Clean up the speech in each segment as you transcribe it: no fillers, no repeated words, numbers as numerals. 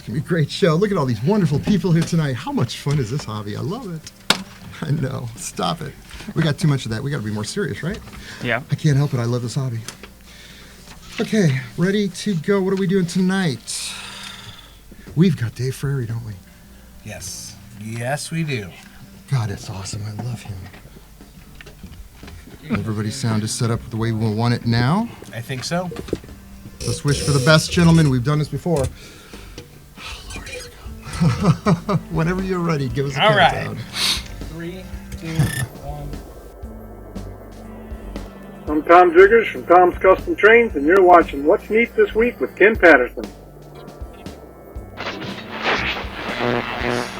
going to be a great show. Look at all these wonderful people here tonight. How much fun is this hobby? I love it. I know. Stop it. We got too much of that. We got to be more serious, right? Yeah. I can't help it. I love this hobby. Okay, ready to go. What are we doing tonight? We've got Dave Frary, don't we? Yes. Yes, we do. God, it's awesome. I love him. Everybody's sound is set up the way we want it now. I think so. Let's wish for the best, gentlemen. We've done this before. Oh, Lord, here we go. Whenever you're ready, give us a countdown. All right. 3, 2, 1. I'm Tom Jiggers from Tom's Custom Trains, and you're watching What's Neat This Week with Ken Patterson.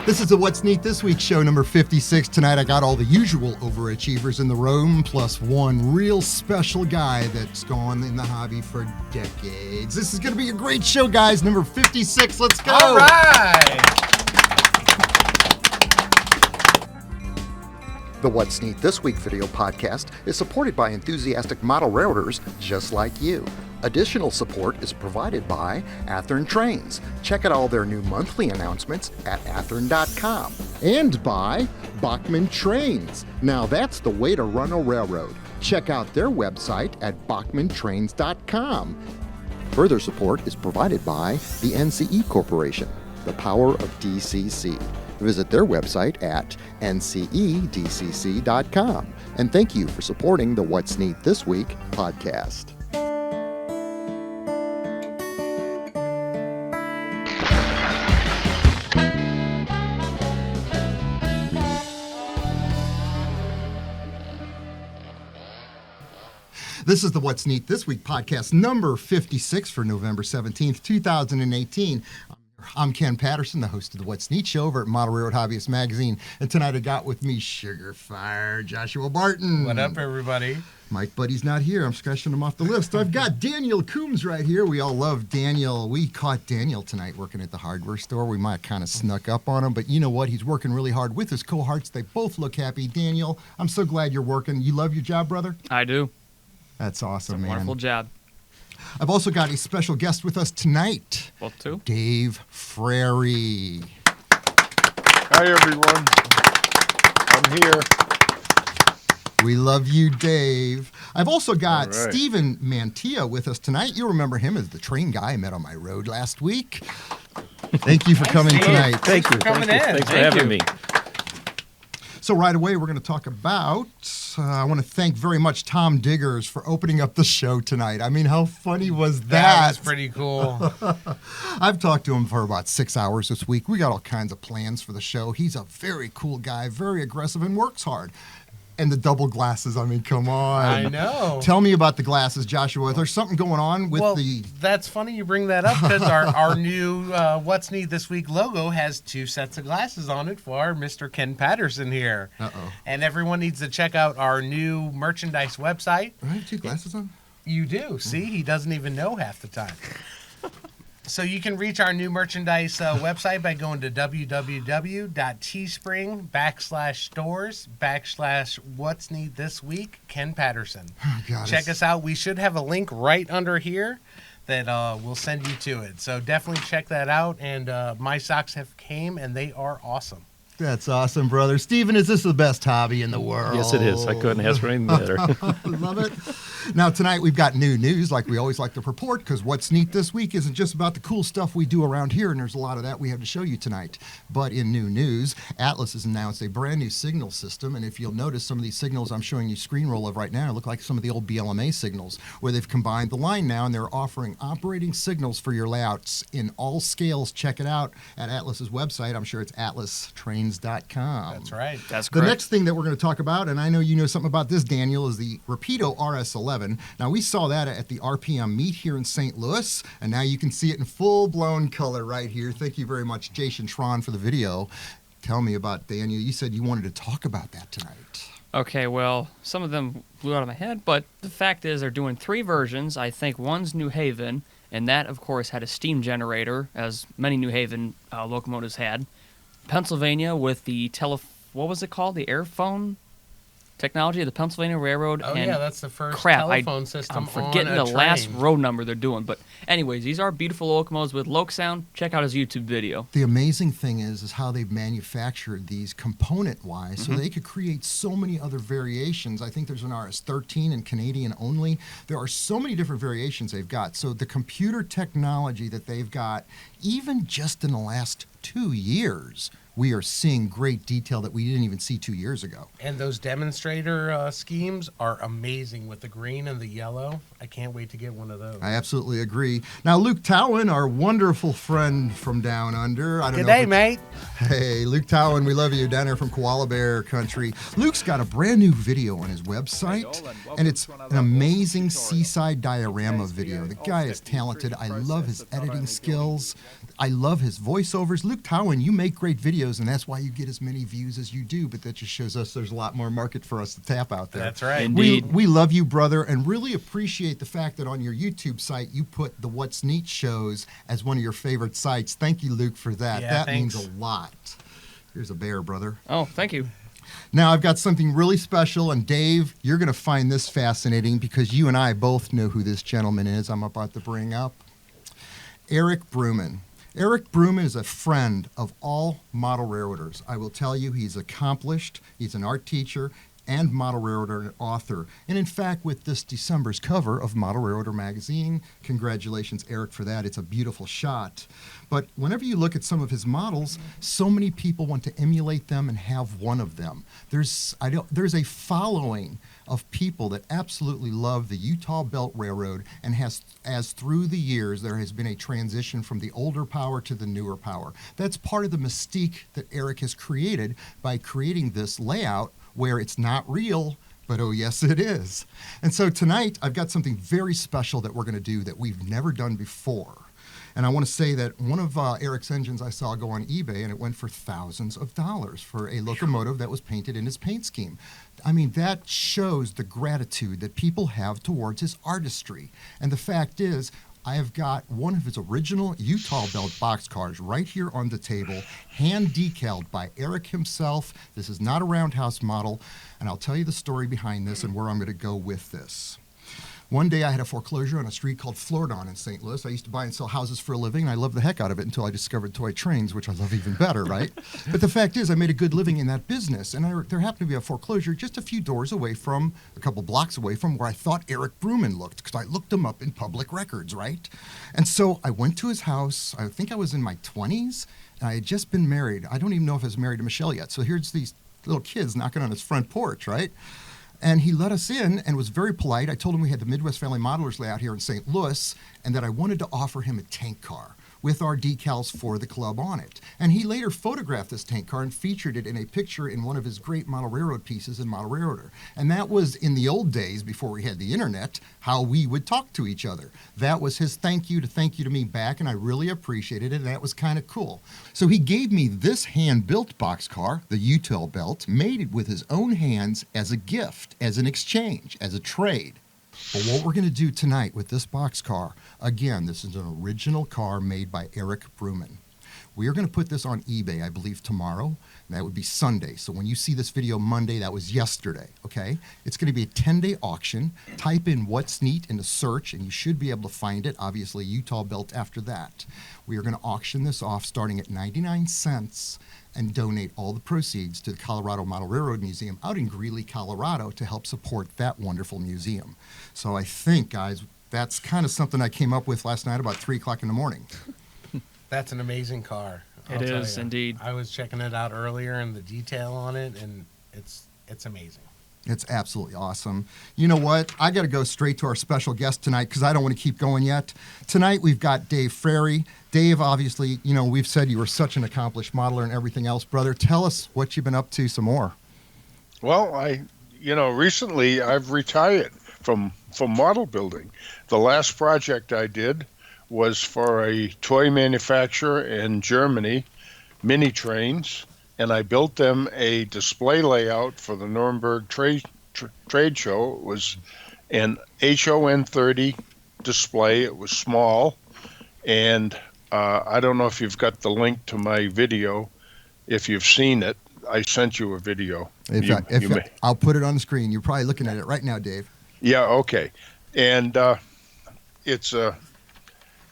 This is the What's Neat This Week show number 56. Tonight I got all the usual overachievers in the room, plus one real special guy that's gone in the hobby for decades. This is going to be a great show, guys. Number 56. Let's go. All right. The What's Neat This Week video podcast is supported by enthusiastic model railroaders just like you. Additional support is provided by Athern Trains. Check out all their new monthly announcements at athern.com. And by Bachman Trains. Now that's the way to run a railroad. Check out their website at bachmantrains.com. Further support is provided by the NCE Corporation, the power of DCC. Visit their website at ncedcc.com. And thank you for supporting the What's Neat This Week podcast. This is the What's Neat This Week podcast number 56 for November 17th, 2018. I'm Ken Patterson, the host of the What's Neat show over at Model Railroad Hobbyist Magazine. And tonight I got with me Sugar Fire Joshua Barton. What up, everybody? Mike Buddy's not here. I'm scratching him off the list. I've got Daniel Coombs right here. We all love Daniel. We caught Daniel tonight working at the hardware store. We might have kind of snuck up on him, but you know what? He's working really hard with his cohorts. They both look happy. Daniel, I'm so glad you're working. You love your job, brother? I do. That's awesome, It's a man. wonderful job. I've also got a special guest with us tonight. Well, too. Dave Frary. Hi, everyone. I'm here. We love you, Dave. I've also got All right. Stephen Mantia with us tonight. You remember him as the train guy I met on my road last week. Thank you for coming Steve. tonight. Thanks for coming in. Thanks for Thank having you. me. So right away, we're going to talk about, I want to thank very much Tom Diggers for opening up the show tonight. I mean, how funny was that? That was pretty cool. I've talked to him for about 6 hours this week. We got all kinds of plans for the show. He's a very cool guy, very aggressive, and works hard. And the double glasses, I mean, come on. I know. Tell me about the glasses, Joshua. There's something going on with the... That's funny you bring that up because our new What's Neat This Week logo has 2 sets of glasses on it for Mr. Ken Patterson here. Uh-oh. And everyone needs to check out our new merchandise website. I have 2 glasses on? You do. See, he doesn't even know half the time. So you can reach our new merchandise website by going to www.teespring.com/stores/What's Neat This Week, Ken Patterson. Oh, God, Check us out. We should have a link right under here that will send you to it. So definitely check that out. And my socks have came, and they are awesome. That's awesome, brother. Stephen, is this the best hobby in the world? Yes, it is. I couldn't ask for anything better. Love it. Now, tonight we've got new news, like we always like to report, because What's Neat This Week isn't just about the cool stuff we do around here, and there's a lot of that we have to show you tonight. But in new news, Atlas has announced a brand new signal system, and if you'll notice, some of these signals I'm showing you screen roll of right now look like some of the old BLMA signals, where they've combined the line now, and they're offering operating signals for your layouts in all scales. Check it out at Atlas's website. I'm sure it's atlastrains.com. That's right. That's The correct. next thing that we're going to talk about, and I know you know something about this, Daniel, is the Rapido RS11. Now, we saw that at the RPM meet here in St. Louis, and now you can see it in full-blown color right here. Thank you very much, Jason Schron, for the video. Tell me about, Daniel, you said you wanted to talk about that tonight. Okay, well, some of them blew out of my head, but the fact is they're doing 3 versions. I think one's New Haven, and that, of course, had a steam generator, as many New Haven locomotives had. Pennsylvania with the what was it called? The airphone? technology of the Pennsylvania Railroad. Oh, and yeah, that's the first crap, telephone system I'm on forgetting a the train. last road number they're doing. But anyways, these are beautiful locomotives with Loc sound. Check out his YouTube video. The amazing thing is how they've manufactured these component-wise, so they could create so many other variations. I think there's an RS-13 and Canadian only. There are so many different variations they've got. So the computer technology that they've got, even just in the last 2 years, we are seeing great detail that we didn't even see 2 years ago. And those demonstrator schemes are amazing with the green and the yellow. I can't wait to get one of those. I absolutely agree. Now, Luke Towan, our wonderful friend from down under. I don't Good know day, if mate. Hey, Luke Towan, we love you down there from Koala Bear country. Luke's got a brand new video on his website, and it's an amazing seaside diorama video. The guy is talented. I love his editing skills. I love his voiceovers. Luke Towan, you make great videos, and that's why you get as many views as you do, but that just shows us there's a lot more market for us to tap out there. That's right. Indeed. We love you, brother, and really appreciate the fact that on your YouTube site you put the What's Neat shows as one of your favorite sites. Thank you, Luke, for that. Yeah, that thanks. means a lot. Here's a bear, brother. Oh, thank you. Now, I've got something really special, and Dave, you're going to find this fascinating because you and I both know who this gentleman is I'm about to bring up. Eric Brooman. Eric Brooman is a friend of all model railroaders. I will tell you, he's accomplished. He's an art teacher and model railroader and author. And in fact, with this December's cover of Model Railroader magazine, congratulations, Eric, for that. It's a beautiful shot. But whenever you look at some of his models, so many people want to emulate them and have one of them. There's a following of people that absolutely love the Utah Belt Railroad, and as through the years there has been a transition from the older power to the newer power. That's part of the mystique that Eric has created by creating this layout where it's not real, but oh yes it is. And so tonight I've got something very special that we're going to do that we've never done before. And I want to say that one of Eric's engines I saw go on eBay, and it went for thousands of dollars for a locomotive that was painted in his paint scheme. I mean, that shows the gratitude that people have towards his artistry. And the fact is, I have got one of his original Utah Belt boxcars right here on the table, hand decaled by Eric himself. This is not a roundhouse model, and I'll tell you the story behind this and where I'm going to go with this. One day I had a foreclosure on a street called Floridon in St. Louis. I used to buy and sell houses for a living, and I loved the heck out of it until I discovered toy trains, which I love even better, right? But the fact is, I made a good living in that business, and there happened to be a foreclosure just a few doors away from, a couple blocks away from where I thought Eric Brooman looked, because I looked him up in public records, right? And so I went to his house. I think I was in my 20s, and I had just been married. I don't even know if I was married to Michelle yet. So here's these little kids knocking on his front porch, right? And he let us in and was very polite. I told him we had the Midwest Family Modelers layout here in St. Louis and that I wanted to offer him a tank car with our decals for the club on it. And he later photographed this tank car and featured it in a picture in one of his great model railroad pieces in Model Railroader. And that was, in the old days, before we had the internet, how we would talk to each other. That was his thank you to me back, and I really appreciated it, and that was kind of cool. So he gave me this hand-built boxcar, the Utah Belt, made it with his own hands as a gift, as an exchange, as a trade. But what we're going to do tonight with this boxcar, again, this is an original car made by Eric Brooman. We are going to put this on eBay, I believe, tomorrow. That would be Sunday. So when you see this video Monday, that was yesterday, okay? It's going to be a 10-day auction. Type in What's Neat in the search, and you should be able to find it. Obviously, Utah Belt after that. We are going to auction this off starting at 99 cents and donate all the proceeds to the Colorado Model Railroad Museum out in Greeley, Colorado to help support that wonderful museum. So I think, guys, that's kind of something I came up with last night about 3 o'clock in the morning. That's an amazing car. It is indeed. I was checking it out earlier and the detail on it, and it's amazing. It's absolutely awesome. You know what? I got to go straight to our special guest tonight because I don't want to keep going yet. Tonight we've got Dave Frary. Dave, obviously, you know, we've said you were such an accomplished modeler and everything else. Brother, tell us what you've been up to some more. Well, recently I've retired from model building. The last project I did was for a toy manufacturer in Germany, mini trains, and I built them a display layout for the Nuremberg trade show. It was an HON 30 display. It was small, and I don't know if you've got the link to my video, if you've seen it. I sent you a video. I'll put it on the screen. You're probably looking at it right now, Dave. Yeah, okay. And it's a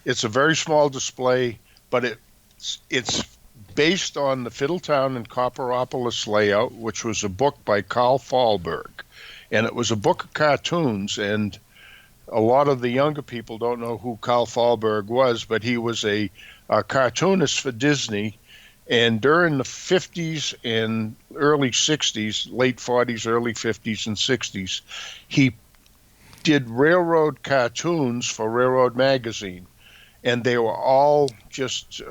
very small display, but it's based on the Fiddletown and Copperopolis layout, which was a book by Carl Fahlberg. And it was a book of cartoons, and a lot of the younger people don't know who Carl Fahlberg was, but he was a cartoonist for Disney. And during the 50s and early 60s, late 40s, early 50s and 60s, he did railroad cartoons for Railroad Magazine. And they were all just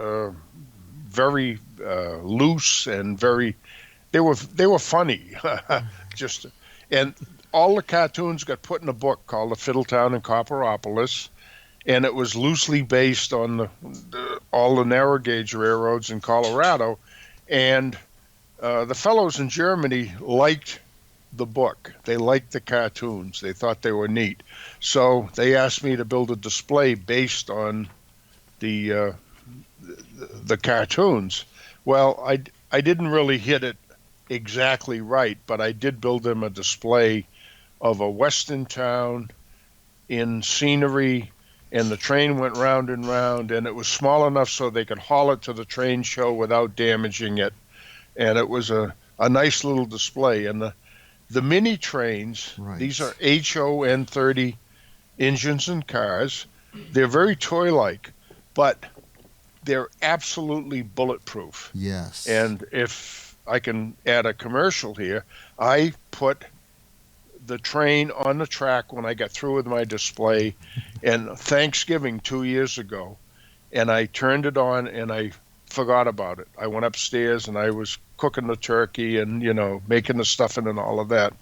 very loose and they were funny. And all the cartoons got put in a book called The Fiddletown and Copperopolis, and it was loosely based on all the narrow gauge railroads in Colorado. And the fellows in Germany liked the book. They liked the cartoons. They thought they were neat. So they asked me to build a display based on the cartoons. Well, I didn't really hit it exactly right, but I did build them a display of a western town in scenery, and the train went round and round, and it was small enough so they could haul it to the train show without damaging it. And it was a nice little display. And the mini trains, right. These are HON 30 engines and cars. They're very toy-like, but they're absolutely bulletproof. Yes. And if I can add a commercial here, I put the train on the track when I got through with my display and Thanksgiving 2 years ago, and I turned it on and I forgot about it. I went upstairs and I was cooking the turkey and, making the stuffing and all of that.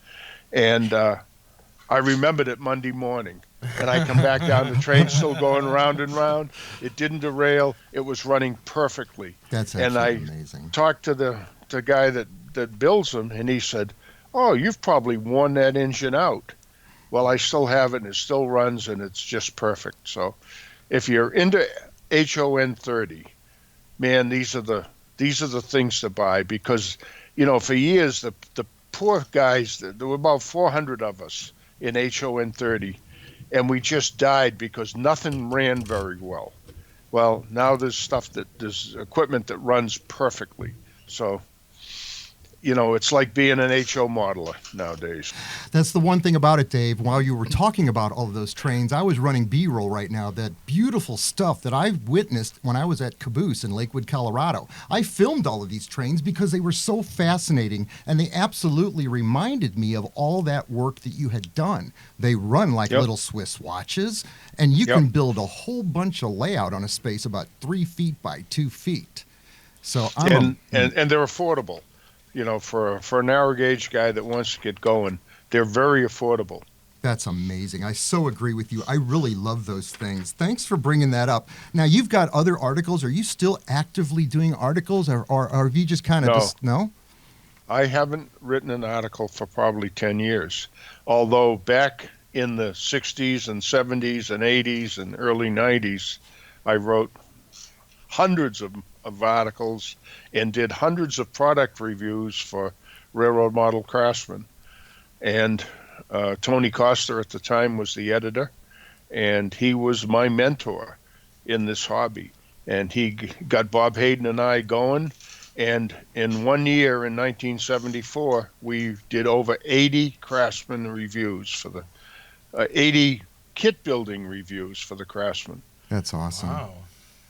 And I remembered it Monday morning. And I come back down, the train's still going round and round. It didn't derail. It was running perfectly. That's actually amazing. And I talked to the guy that builds them, and he said, "Oh, you've probably worn that engine out." Well, I still have it, and it still runs, and it's just perfect. So if you're into HON 30, man, these are the things to buy, because, for years, the poor guys, there were about 400 of us in HON 30, and we just died because nothing ran very well. Well, now there's equipment that runs perfectly. So, it's like being an HO modeler nowadays. That's the one thing about it, Dave. While you were talking about all of those trains, I was running B-roll right now, that beautiful stuff that I witnessed when I was at Caboose in Lakewood, Colorado. I filmed all of these trains because they were so fascinating, and they absolutely reminded me of all that work that you had done. They run like little Swiss watches, and you can build a whole bunch of layout on a space about 3 feet by 2 feet. So and they're affordable. For a narrow gauge guy that wants to get going, they're very affordable. That's amazing. I so agree with you. I really love those things. Thanks for bringing that up. Now, you've got other articles. Are you still actively doing articles, or have you just kind of no? I haven't written an article for probably 10 years, although back in the 60s and 70s and 80s and early 90s, I wrote hundreds of articles and did hundreds of product reviews for Railroad Model Craftsman. And Tony Coster at the time was the editor, and he was my mentor in this hobby. And he got Bob Hayden and I going, and in 1 year, in 1974, we did over 80 Craftsman reviews for the 80 kit building reviews for the Craftsman. That's awesome. Wow.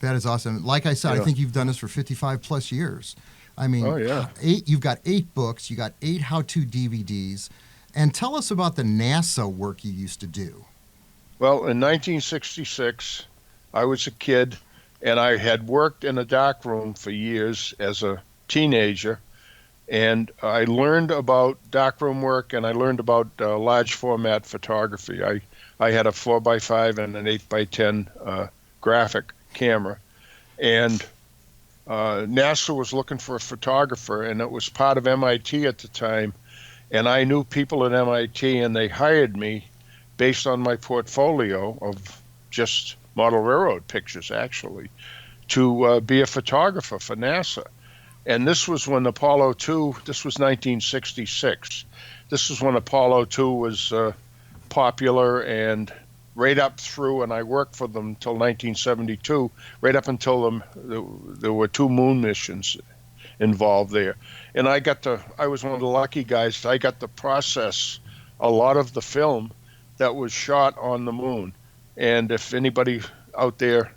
That is awesome. Like I said, I think you've done this for 55 plus years. I mean, you've got 8 books, you got 8 how-to DVDs. And tell us about the NASA work you used to do. Well, in 1966, I was a kid, and I had worked in a darkroom for years as a teenager. And I learned about darkroom work, and I learned about large format photography. I had a 4x5 and an 8x10 graphic camera, and NASA was looking for a photographer, and it was part of MIT at the time, and I knew people at MIT, and they hired me based on my portfolio of just model railroad pictures, actually, to be a photographer for NASA. And this was when Apollo 2, this was 1966. This was when Apollo 2 was popular, and right up through, and I worked for them until 1972, right up until there were 2 moon missions involved there. And I was one of the lucky guys. I got to process a lot of the film that was shot on the moon. And if anybody out there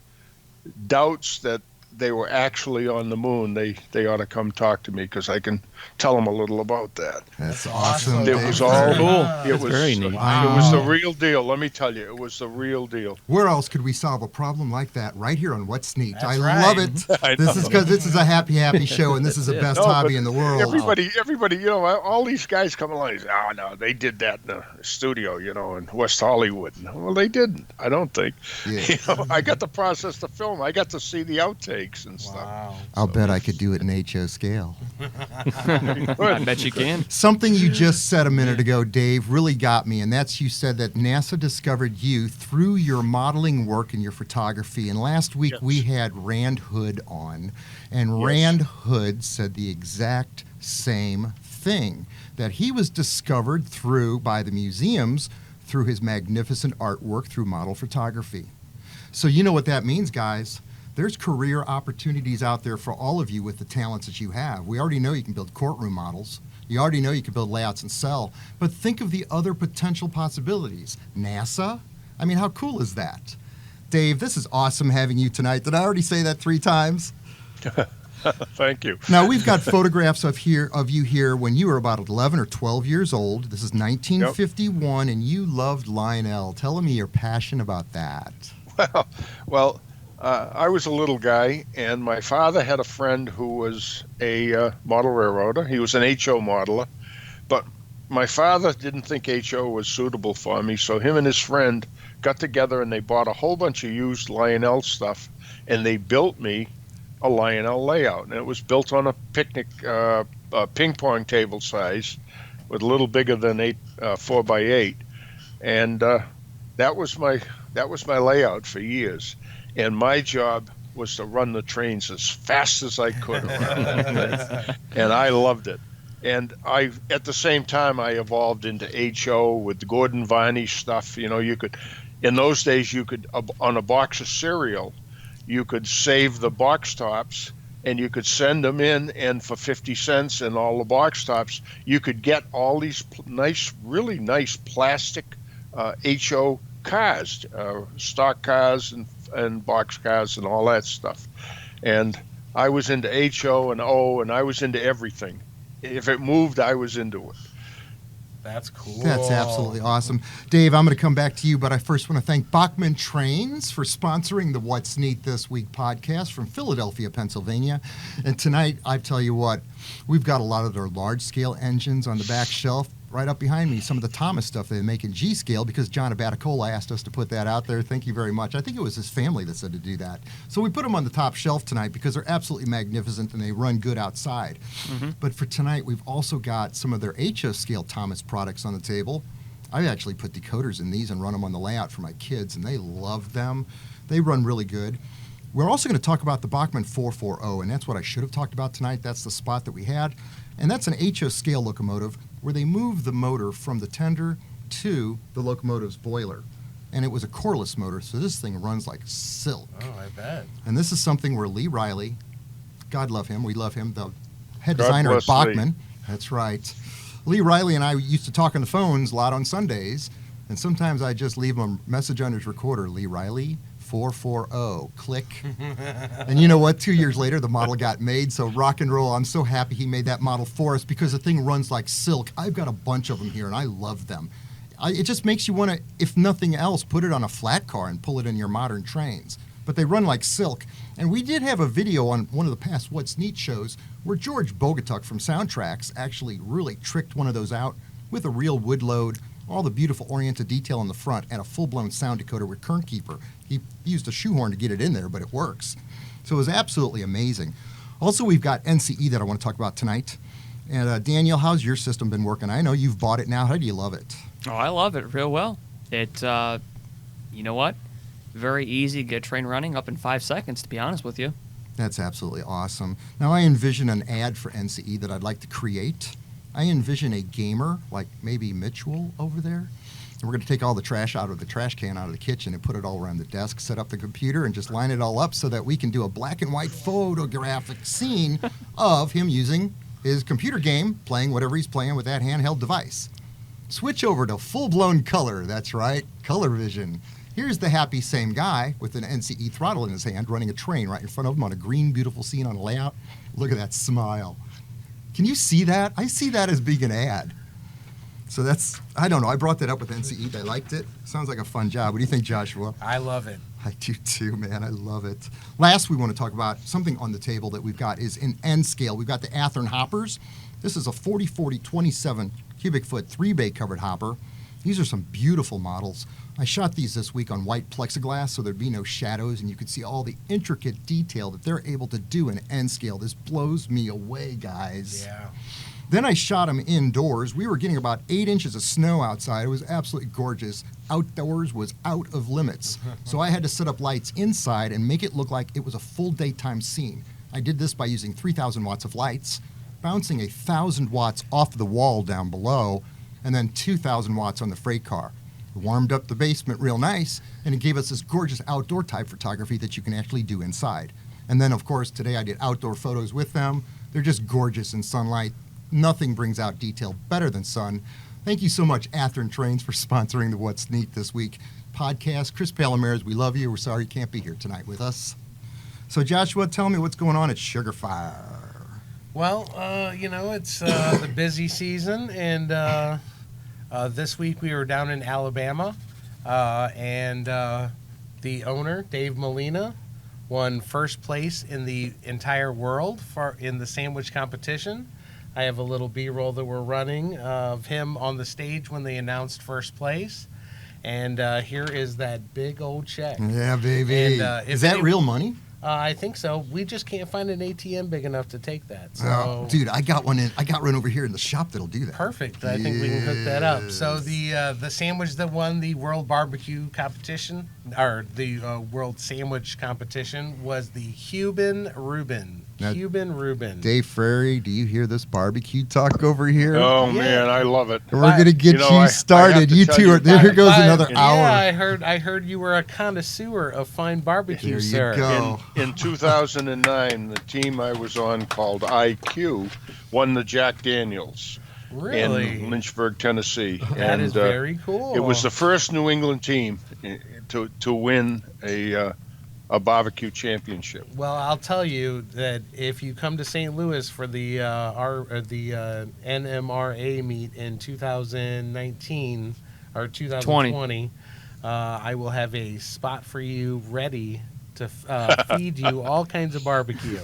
doubts that they were actually on the moon, they ought to come talk to me, because I can tell them a little about that. That's awesome. It was all cool. It was very neat. It was the real deal. Let me tell you, it was the real deal. Where else could we solve a problem like that? Right here on What's Neat. That's I right. love it. This is because this is a happy show, and this is the best hobby in the world. Everybody, you know, all these guys come along and say, "Oh no, they did that in the studio, you know, in West Hollywood." Well, they didn't. I don't think. Yeah. You know, I got to process the film. I got to see the outtakes and stuff. Wow. I'll bet I could do it in HO scale. I bet you can. Something you just said a minute ago, Dave, really got me, and that's you said that NASA discovered you through your modeling work and your photography. And last week we had Rand Hood on, and Rand Hood said the exact same thing, that he was discovered by the museums through his magnificent artwork through model photography. So you know what that means, guys. There's career opportunities out there for all of you with the talents that you have. We already know you can build courtroom models. You already know you can build layouts and sell. But think of the other potential possibilities. NASA? I mean, how cool is that? Dave, this is awesome having you tonight. Did I already say that 3 times? Thank you. Now, we've got photographs of you here when you were about 11 or 12 years old. This is 1951, and you loved Lionel. Tell me your passion about that. Well, I was a little guy, and my father had a friend who was a model railroader. He was an HO modeler, but my father didn't think HO was suitable for me, so him and his friend got together and they bought a whole bunch of used Lionel stuff, and they built me a Lionel layout. And it was built on a picnic ping pong table size, with a little bigger than 4x8, and that was my layout for years. And my job was to run the trains as fast as I could around and I loved it. And at the same time, I evolved into HO with Gordon Viney stuff. You know, in those days, on a box of cereal, you could save the box tops and you could send them in, and for 50 cents and all the box tops, you could get all these really nice plastic HO cars, stock cars and box cars and all that stuff. And I was into HO and O, and I was into everything. If it moved, I was into it. That's cool. That's absolutely awesome. Dave, I'm going to come back to you, but I first want to thank Bachman Trains for sponsoring the What's Neat This Week podcast from Philadelphia, Pennsylvania. And tonight, I tell you what, we've got a lot of their large-scale engines on the back shelf. Right up behind me, some of the Thomas stuff they make in G-scale, because John Abaticola asked us to put that out there. Thank you very much. I think it was his family that said to do that. So we put them on the top shelf tonight because they're absolutely magnificent and they run good outside. Mm-hmm. But for tonight, we've also got some of their HO-scale Thomas products on the table. I actually put decoders in these and run them on the layout for my kids, and they love them. They run really good. We're also going to talk about the Bachman 440, and that's what I should have talked about tonight. That's the spot that we had. And that's an HO-scale locomotive where they moved the motor from the tender to the locomotive's boiler. And it was a coreless motor, so this thing runs like silk. Oh, I bet. And this is something where Lee Riley, God love him, we love him, the head designer at Bachman. Lee. That's right. Lee Riley and I used to talk on the phones a lot on Sundays, and sometimes I just leave him a message on his recorder, Lee Riley, 440, click. And you know what? 2 years later, the model got made, so rock and roll. I'm so happy he made that model for us because the thing runs like silk. I've got a bunch of them here, and I love them. It just makes you want to, if nothing else, put it on a flat car and pull it in your modern trains. But they run like silk. And we did have a video on one of the past What's Neat shows where George Bogatuk from Soundtracks actually really tricked one of those out with a real wood load, all the beautiful oriented detail in the front, and a full-blown sound decoder with Kern Keeper. He used a shoehorn to get it in there, but it works. So it was absolutely amazing. Also, we've got NCE that I want to talk about tonight. And Daniel, how's your system been working? I know you've bought it now. How do you love it? Oh, I love it real well. It, you know what? Very easy to get a train running up in 5 seconds, to be honest with you. That's absolutely awesome. Now, I envision an ad for NCE that I'd like to create. I envision a gamer, like maybe Mitchell over there. And we're going to take all the trash out of the trash can out of the kitchen and put it all around the desk, set up the computer, and just line it all up so that we can do a black and white photographic scene of him using his computer game, playing whatever he's playing with that handheld device. Switch over to full-blown color. That's right, color vision. Here's the happy same guy with an NCE throttle in his hand running a train right in front of him on a green, beautiful scene on a layout. Look at that smile. Can you see that? I see that as being an ad. So that's, I don't know, I brought that up with NCE. They liked it. Sounds like a fun job. What do you think, Joshua? I love it. I do too, man. I love it. Last, we want to talk about something on the table that we've got is in N scale. We've got the Athearn hoppers. This is a 40-40 27 cubic foot 3-bay covered hopper. These are some beautiful models. I shot these this week on white plexiglass so there'd be no shadows and you could see all the intricate detail that they're able to do in N scale. This blows me away, guys. Yeah. Then I shot them indoors. We were getting about 8 inches of snow outside. It was absolutely gorgeous. Outdoors was out of limits. So I had to set up lights inside and make it look like it was a full daytime scene. I did this by using 3,000 watts of lights, bouncing 1,000 watts off the wall down below, and then 2,000 watts on the freight car. It warmed up the basement real nice, and it gave us this gorgeous outdoor type photography that you can actually do inside. And then, of course, today I did outdoor photos with them. They're just gorgeous in sunlight. Nothing brings out detail better than sun. Thank you so much, Athearn Trains, for sponsoring the What's Neat This Week podcast. Chris Palomares, we love you. We're sorry you can't be here tonight with us. So, Joshua, tell me what's going on at Sugar Fire. Well, it's the busy season, and this week we were down in Alabama, and the owner, Dave Molina, won first place in the entire world in the sandwich competition. I have a little B-roll that we're running of him on the stage when they announced first place. And here is that big old check. Yeah, baby. And, is that real money? I think so. We just can't find an ATM big enough to take that. So, dude, I got one over here in the shop that'll do that. Perfect. I think we can hook that up. So the sandwich that won the World Barbecue Competition, or the World Sandwich Competition, was the Cuban Reuben. Now, Cuban Reuben. Dave Frary, do you hear this barbecue talk over here? Oh, man, I love it. We're going to get you started. You two are there. Here goes another hour. Yeah, I heard you were a connoisseur of fine barbecue, there sir. You go. In 2009, the team I was on called IQ won the Jack Daniels Really? in Lynchburg, Tennessee. That is very cool. It was the first New England team to win a barbecue championship. Well, I'll tell you that if you come to St. Louis for the NMRA meet in 2019 or 2020, I will have a spot for you ready to feed you all kinds of barbecue.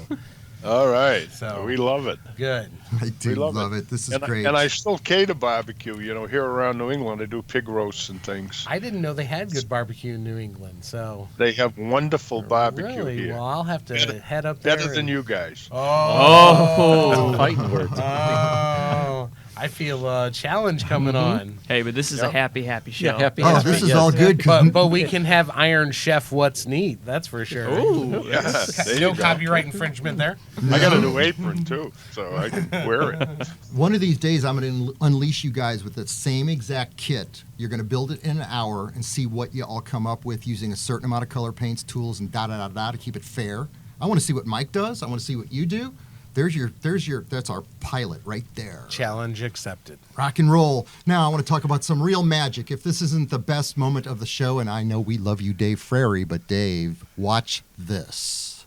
All right. So we love it. Good. I do love it. This is great. And I still cater barbecue. Here around New England, I do pig roasts and things. I didn't know they had good barbecue in New England. So they have wonderful barbecue really? here. Well, I'll have to head up there. Better than you guys. Oh. Fighting words. Oh. I feel a challenge coming on. Hey, but this is a happy show. Yeah, happy. This is all good. But we can have Iron Chef What's Neat. That's for sure. Ooh, yes. No copyright infringement there. I got a new apron, too, so I can wear it. One of these days, I'm going to unleash you guys with the same exact kit. You're going to build it in an hour and see what you all come up with using a certain amount of color paints, tools, and da-da-da-da to keep it fair. I want to see what Mike does. I want to see what you do. That's our pilot right there. Challenge accepted. Rock and roll. Now I want to talk about some real magic. If this isn't the best moment of the show, and I know we love you, Dave Frary, but Dave, watch this.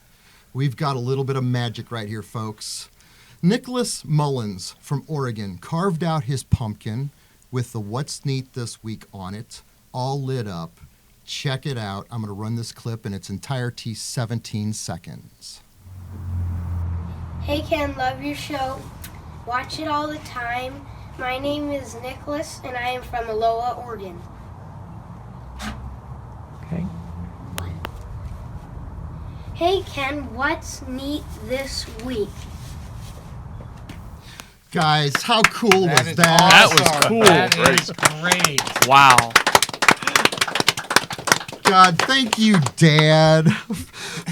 We've got a little bit of magic right here, folks. Nickolas Mullins from Oregon carved out his pumpkin with the What's Neat This Week on it, all lit up. Check it out. I'm going to run this clip in its entirety, 17 seconds. Hey Ken, love your show. Watch it all the time. My name is Nickolas and I am from Aloha, Oregon. Okay. Hey Ken, what's neat this week? Guys, how cool was that? That was cool. That is great. Wow. God, thank you, Dad,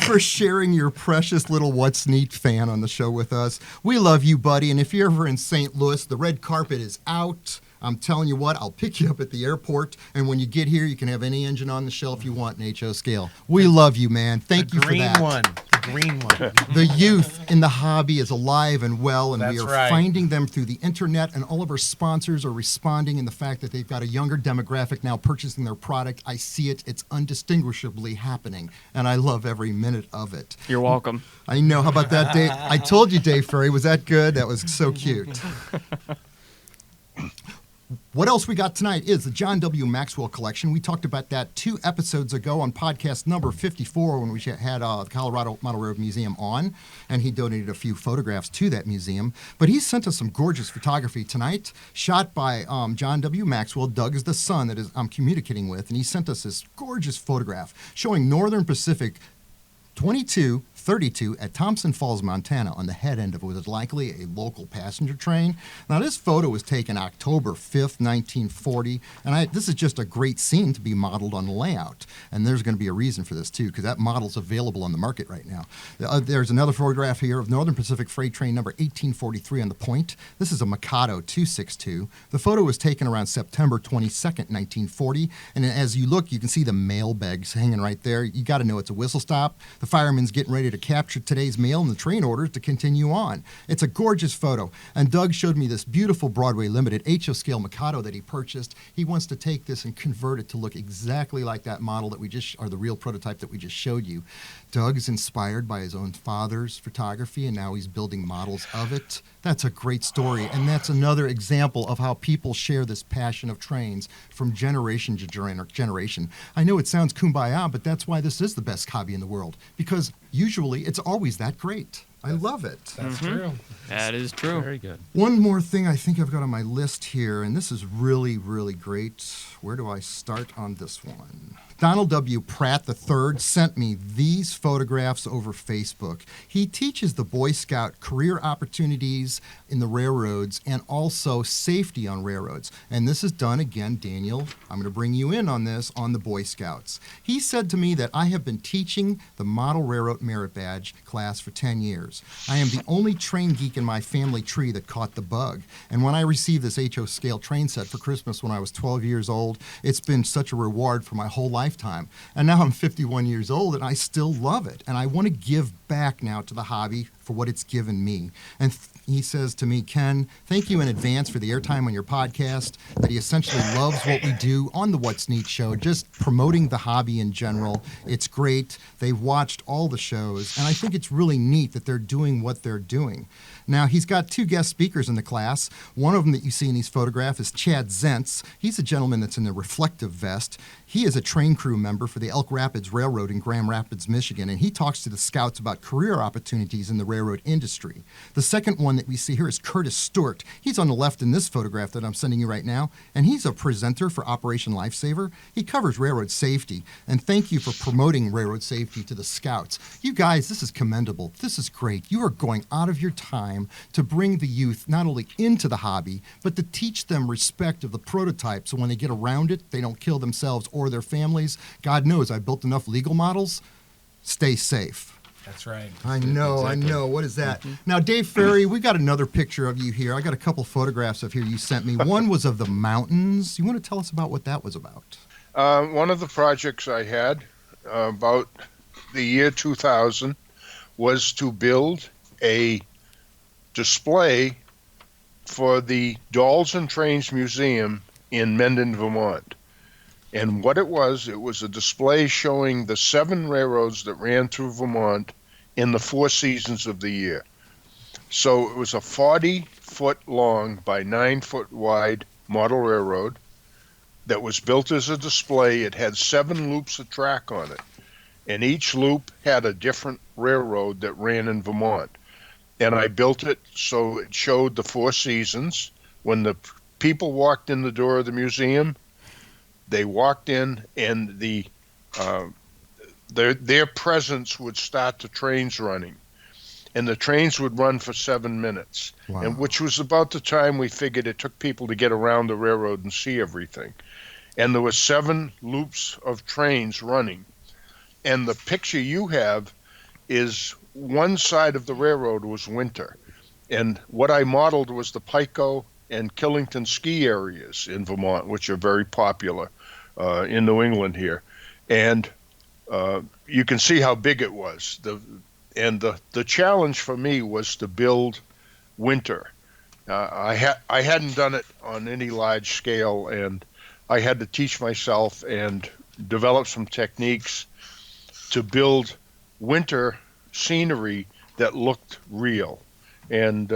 for sharing your precious little What's Neat fan on the show with us. We love you, buddy, and if you're ever in St. Louis, the red carpet is out. I'm telling you what, I'll pick you up at the airport, and when you get here, you can have any engine on the shelf you want in HO scale. We love you, man. Thank you for that. The green one. The youth in the hobby is alive and well, and we That's are right. finding them through the internet, and all of our sponsors are responding in the fact that they've got a younger demographic now purchasing their product. I see it. It's undistinguishably happening, and I love every minute of it. You're welcome. I know. How about that, Dave? I told you, Dave Frary. Was that good? That was so cute. What else we got tonight is the John W. Maxwell collection. We talked about that 2 episodes ago on podcast number 54 when we had the Colorado Model Railroad Museum on, and he donated a few photographs to that museum. But he sent us some gorgeous photography tonight, shot by John W. Maxwell. Doug is the son that I'm communicating with, and he sent us this gorgeous photograph showing Northern Pacific 2232 at Thompson Falls, Montana, on the head end of what is likely a local passenger train. Now, this photo was taken October 5th, 1940, and this is just a great scene to be modeled on the layout. And there's going to be a reason for this, too, because that model's available on the market right now. There's another photograph here of Northern Pacific Freight Train number 1843 on the point. This is a Mikado 262. The photo was taken around September 22nd, 1940, and as you look, you can see the mail bags hanging right there. You got to know it's a whistle stop. The fireman's getting ready to capture today's mail and the train orders to continue on. It's a gorgeous photo. And Doug showed me this beautiful Broadway Limited HO scale Mikado that he purchased. He wants to take this and convert it to look exactly like that model that or the real prototype that we just showed you. Doug is inspired by his own father's photography, and now he's building models of it. That's a great story, and that's another example of how people share this passion of trains from generation to generation. I know it sounds kumbaya, but that's why this is the best hobby in the world, because usually it's always that great. I love it. That's true. That is true. Very good. One more thing I think I've got on my list here, and this is really, really great. Where do I start on this one? Donald W. Pratt III sent me these photographs over Facebook. He teaches the Boy Scout career opportunities in the railroads and also safety on railroads. And this is done again, Daniel, I'm going to bring you in on this, on the Boy Scouts. He said to me that I have been teaching the Model Railroad Merit Badge class for 10 years. I am the only train geek in my family tree that caught the bug. And when I received this HO scale train set for Christmas when I was 12 years old, it's been such a reward for my whole lifetime. And now I'm 51 years old and I still love it. And I want to give back now to the hobby for what it's given me. And he says to me, Ken, thank you in advance for the airtime on your podcast, that he essentially loves what we do on the What's Neat show, just promoting the hobby in general. It's great. They've watched all the shows, and I think it's really neat that they're doing what they're doing. Now, he's got 2 guest speakers in the class. One of them that you see in these photographs is Chad Zentz. He's a gentleman that's in the reflective vest. He is a train crew member for the Elk Rapids Railroad in Grand Rapids, Michigan, and he talks to the scouts about career opportunities in the railroad industry. The second one that we see here is Curtis Stewart. He's on the left in this photograph that I'm sending you right now, and he's a presenter for Operation Lifesaver. He covers railroad safety, and thank you for promoting railroad safety to the scouts. You guys, this is commendable. This is great. You are going out of your time to bring the youth not only into the hobby, but to teach them respect of the prototype so when they get around it, they don't kill themselves or their families. God knows I built enough legal models. Stay safe. That's right. I know, Exactly. I know. What is that? Now, Dave Frary, we got another picture of you here. I got a couple photographs of here you sent me. One was of the mountains. You want to tell us about what that was about? One of the projects I had about the year 2000 was to build a display for the Dolls and Trains Museum in Mendon, Vermont. And what it was a display showing the 7 railroads that ran through Vermont in the 4 seasons of the year. So it was a 40-foot long by 9-foot wide model railroad that was built as a display. It had 7 loops of track on it, and each loop had a different railroad that ran in Vermont. And I built it so it showed the 4 seasons. When the people walked in the door of the museum, they walked in, and their presence would start the trains running. And the trains would run for 7 minutes, Wow. and which was about the time we figured it took people to get around the railroad and see everything. and there were 7 loops of trains running. And the picture you have is one side of the railroad was winter. And what I modeled was the Pico and Killington ski areas in Vermont, which are very popular in New England here. And you can see how big it was. The challenge for me was to build winter. I hadn't done it on any large scale, and I had to teach myself and develop some techniques to build winter scenery that looked real. And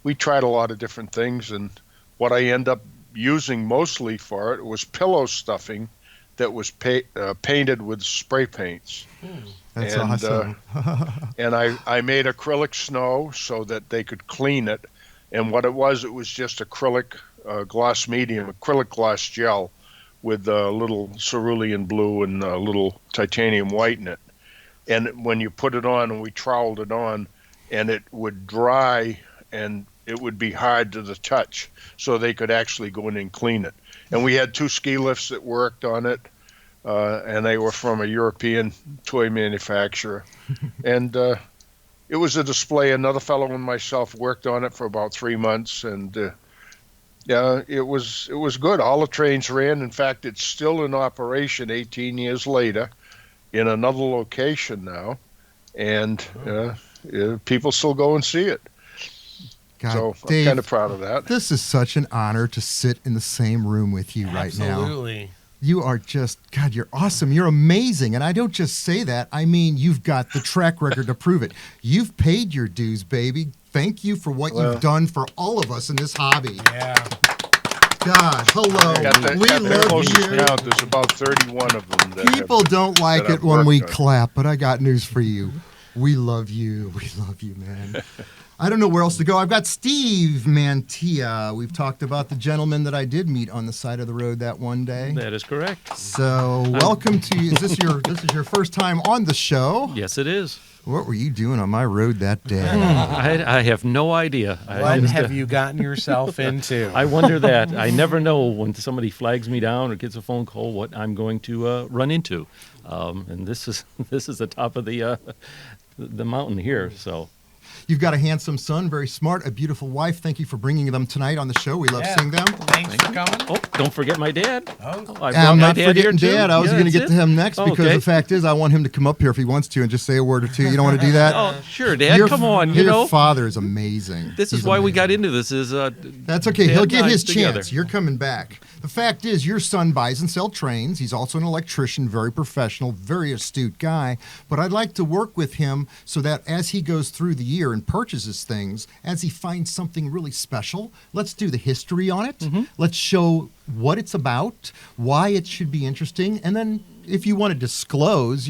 we tried a lot of different things, and what I end up using mostly for it was pillow stuffing that was painted with spray paints. That's awesome. And I made acrylic snow so that they could clean it. And what it was just acrylic gloss medium, acrylic gloss gel with a little cerulean blue and a little titanium white in it. And when you put it on, and we troweled it on, and it would dry and it would be hard to the touch, so they could actually go in and clean it. And we had 2 ski lifts that worked on it, and they were from a European toy manufacturer. And it was a display. Another fellow and myself worked on it for about 3 months, and yeah, it was good. All the trains ran. In fact, it's still in operation 18 years later in another location now, and people still go and see it. God, so Dave, I'm kind of proud of that. This is such an honor to sit in the same room with you right now. Absolutely. You are just, God, you're awesome. You're amazing. And I don't just say that. I mean, you've got the track record to prove it. You've paid your dues, baby. Thank you for what you've done for all of us in this hobby. Yeah. God, hello. We love you. Count. There's about 31 of them. People don't like it when we clap, but I got news for you. We love you. We love you, man. I don't know where else to go. I've got Steve Mantia. We've talked about the gentleman that I did meet on the side of the road that one day. That is correct. So, welcome to you. This is your first time on the show? Yes, it is. What were you doing on my road that day? I have no idea. What have you gotten yourself into? I wonder that. I never know when somebody flags me down or gets a phone call what I'm going to run into. And this is the top of the mountain here. So. You've got a handsome son, very smart, a beautiful wife. Thank you for bringing them tonight on the show. We love seeing them. Thanks for coming. Oh, don't forget my dad. I'm not forgetting Dad. I was going to get to him next because the fact is I want him to come up here if he wants to and just say a word or two. You don't want to do that? Oh, sure, Dad. Come on. Your father is amazing. This is why we got into this. That's okay. He'll get his chance. You're coming back. The fact is your son buys and sells trains. He's also an electrician, very professional, very astute guy. But I'd like to work with him so that as he goes through the year and purchases things, as he finds something really special, let's do the history on it. Mm-hmm. Let's show what it's about, why it should be interesting, and then if you want to disclose,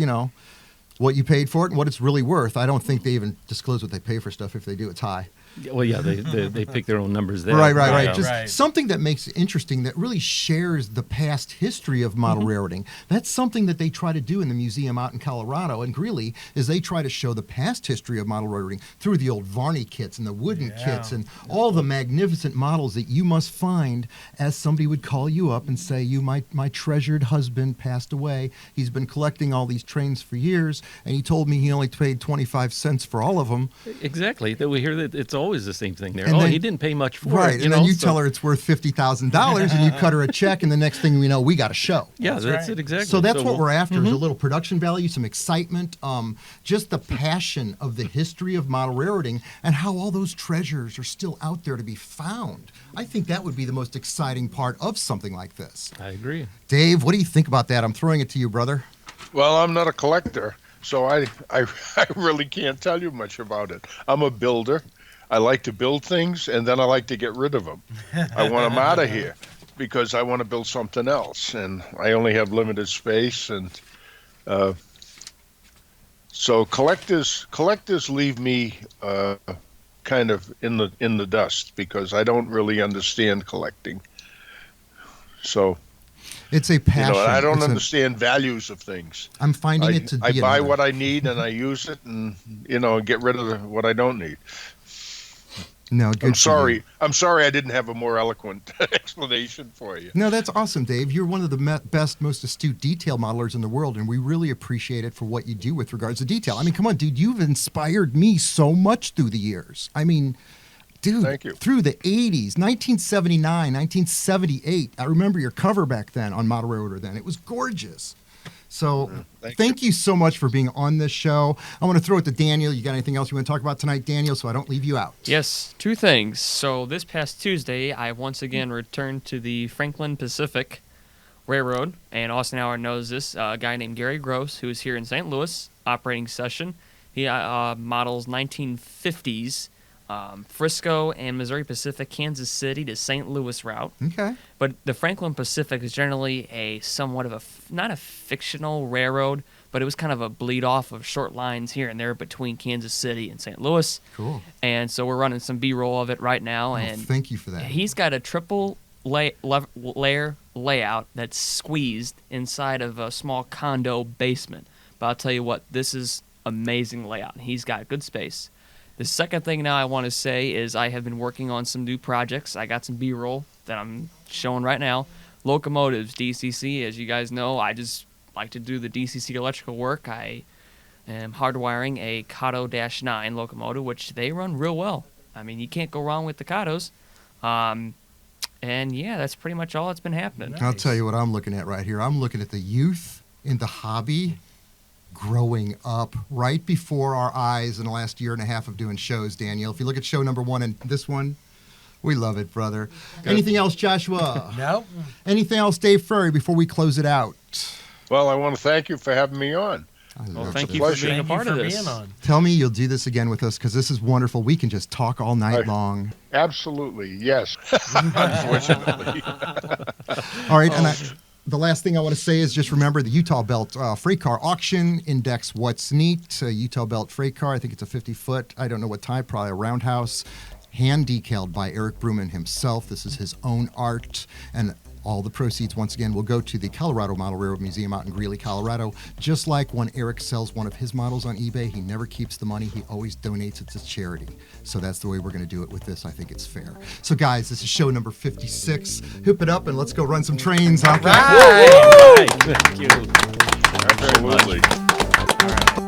what you paid for it and what it's really worth. I don't think they even disclose what they pay for stuff. If they do, it's high. Well, yeah, they pick their own numbers there. Right. Just something that makes it interesting, that really shares the past history of model railroading. That's something that they try to do in the museum out in Colorado and Greeley, is they try to show the past history of model railroading through the old Varney kits and the wooden kits and all the magnificent models that you must find as somebody would call you up and say, my treasured husband passed away. He's been collecting all these trains for years, and he told me he only paid 25 cents for all of them. Exactly. We hear that it's always the same thing there. And then, he didn't pay much for it. Right, and then you tell her it's worth $50,000, and you cut her a check, and the next thing we know, we got a show. Yeah, that's it, exactly. So that's what we're after, is a little production value, some excitement, just the passion of the history of model railroading and how all those treasures are still out there to be found. I think that would be the most exciting part of something like this. I agree. Dave, what do you think about that? I'm throwing it to you, brother. Well, I'm not a collector, so I really can't tell you much about it. I'm a builder. I like to build things, and then I like to get rid of them. I want them out of here because I want to build something else, and I only have limited space. And so collectors leave me kind of in the dust because I don't really understand collecting. So it's a passion. I don't understand values of things. I'm finding it to be. I buy what I need and I use it, and get rid of what I don't need. No, good. I'm sorry I didn't have a more eloquent explanation for you. No, that's awesome, Dave. You're one of the best, most astute detail modelers in the world, and we really appreciate it for what you do with regards to detail. I mean, come on, dude. You've inspired me so much through the years. I mean, dude, thank you. Through the 80s, 1979, 1978. I remember your cover back then on Model Railroader then. It was gorgeous. So thank you so much for being on this show. I want to throw it to Daniel. You got anything else you want to talk about tonight, Daniel, so I don't leave you out? Yes, two things. So this past Tuesday, I once again returned to the Franklin Pacific Railroad, and Austin Howard knows this. A guy named Gary Gross, who is here in St. Louis, operating session. He models 1950s Frisco and Missouri Pacific, Kansas City to St. Louis route. Okay. But the Franklin Pacific is generally a somewhat of not a fictional railroad, but it was kind of a bleed off of short lines here and there between Kansas City and St. Louis. Cool. And so we're running some B-roll of it right now. And thank you for that. He's got a triple layer layout that's squeezed inside of a small condo basement. But I'll tell you what, this is amazing layout. He's got good space. The second thing now I want to say is I have been working on some new projects. I got some B-roll that I'm showing right now. Locomotives, DCC, as you guys know, I just like to do the DCC electrical work. I am hardwiring a Kato-9 locomotive, which they run real well. I mean, you can't go wrong with the Katos. And yeah, that's pretty much all that's been happening. Nice. I'll tell you what I'm looking at right here. I'm looking at the youth in the hobby growing up right before our eyes in the last year and a half of doing shows, Daniel. If you look at show number 1 and this one, we love it, brother. Good. Anything else, Joshua? No. Anything else, Dave Frary, before we close it out? Well, I want to thank you for having me on. Well, thank you for being a part of this. Tell me you'll do this again with us, because this is wonderful. We can just talk all night long. Absolutely, yes. Unfortunately. All right, and the last thing I want to say is just remember the Utah Belt Freight Car Auction Index What's Neat. Utah Belt Freight Car, I think it's a 50-foot, I don't know what type, probably a roundhouse, hand decaled by Eric Brooman himself. This is his own art, and all the proceeds, once again, will go to the Colorado Model Railroad Museum out in Greeley, Colorado. Just like when Eric sells one of his models on eBay, he never keeps the money. He always donates it to charity. So that's the way we're going to do it with this. I think it's fair. So, guys, this is show number 56. Hoop it up and let's go run some trains. All right. Thank you. Absolutely. All right.